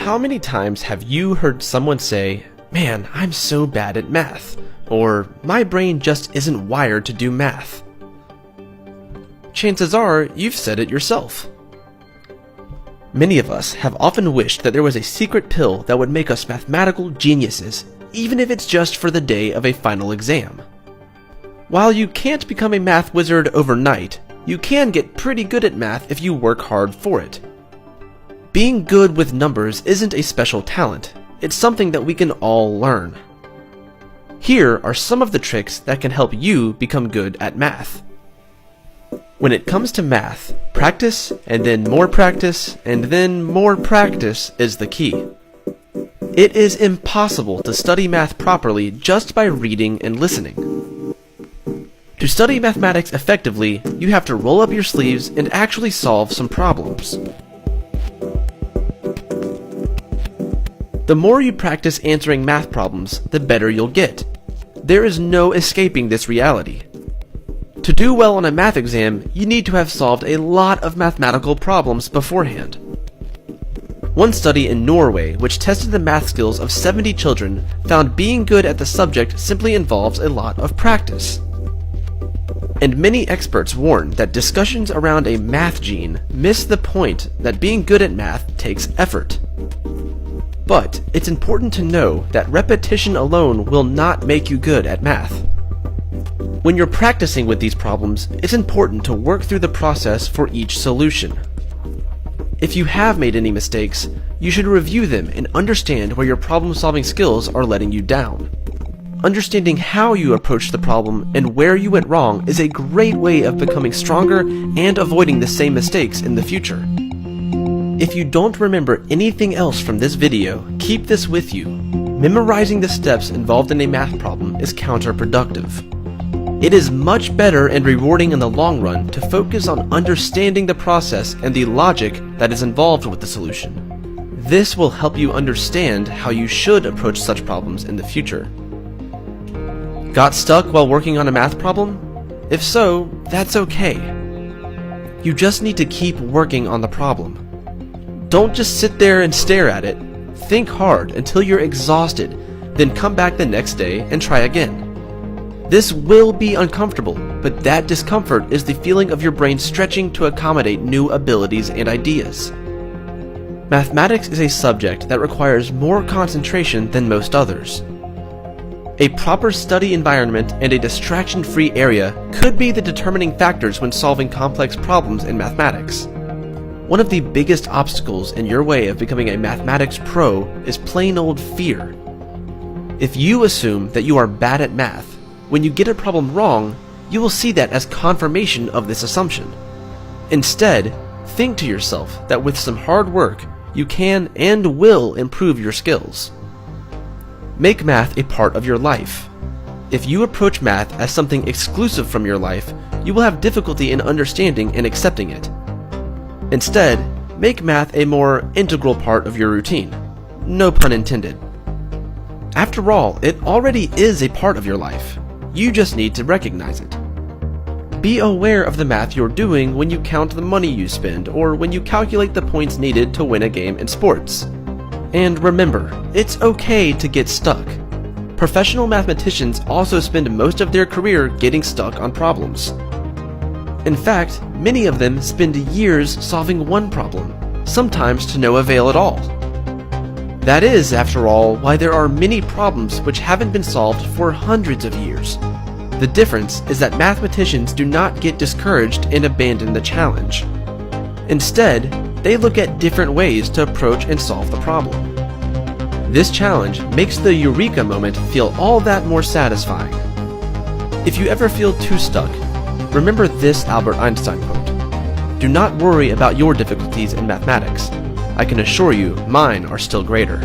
How many times have you heard someone say, "Man, I'm so bad at math," or "My brain just isn't wired to do math"? Chances are you've said it yourself. Many of us have often wished that there was a secret pill that would make us mathematical geniuses, even if it's just for the day of a final exam. While you can't become a math wizard overnight, you can get pretty good at math if you work hard for it. Being good with numbers isn't a special talent, it's something that we can all learn. Here are some of the tricks that can help you become good at math. When it comes to math, practice, and then more practice, and then more practice is the key. It is impossible to study math properly just by reading and listening. To study mathematics effectively, you have to roll up your sleeves and actually solve some problems. The more you practice answering math problems, the better you'll get. There is no escaping this reality. To do well on a math exam, you need to have solved a lot of mathematical problems beforehand. One study in Norway, which tested the math skills of 70 children, found being good at the subject simply involves a lot of practice. And many experts warn that discussions around a math gene miss the point that being good at math takes effort. But it's important to know that repetition alone will not make you good at math. When you're practicing with these problems, it's important to work through the process for each solution. If you have made any mistakes, you should review them and understand where your problem-solving skills are letting you down. Understanding how you approached the problem and where you went wrong is a great way of becoming stronger and avoiding the same mistakes in the future. If you don't remember anything else from this video, keep this with you. Memorizing the steps involved in a math problem is counterproductive. It is much better and rewarding in the long run to focus on understanding the process and the logic that is involved with the solution. This will help you understand how you should approach such problems in the future. Got stuck while working on a math problem? If so, that's okay. You just need to keep working on the problem. Don't just sit there and stare at it. Think hard until you're exhausted, then come back the next day and try again. This will be uncomfortable, but that discomfort is the feeling of your brain stretching to accommodate new abilities and ideas. Mathematics is a subject that requires more concentration than most others. A proper study environment and a distraction-free area could be the determining factors when solving complex problems in mathematics. One of the biggest obstacles in your way of becoming a mathematics pro is plain old fear. If you assume that you are bad at math, when you get a problem wrong, you will see that as confirmation of this assumption. Instead, think to yourself that with some hard work, you can and will improve your skills. Make math a part of your life. If you approach math as something exclusive from your life, you will have difficulty in understanding and accepting it. Instead, make math a more integral part of your routine. No pun intended. After all, it already is a part of your life. You just need to recognize it. Be aware of the math you're doing when you count the money you spend or when you calculate the points needed to win a game in sports. And remember, it's okay to get stuck. Professional mathematicians also spend most of their career getting stuck on problems. In fact, many of them spend years solving one problem, sometimes to no avail at all. That is, after all, why there are many problems which haven't been solved for hundreds of years. The difference is that mathematicians do not get discouraged and abandon the challenge. Instead, they look at different ways to approach and solve the problem. This challenge makes the eureka moment feel all that more satisfying. If you ever feel too stuck, remember this Albert Einstein quote: "Do not worry about your difficulties in mathematics. I can assure you mine are still greater."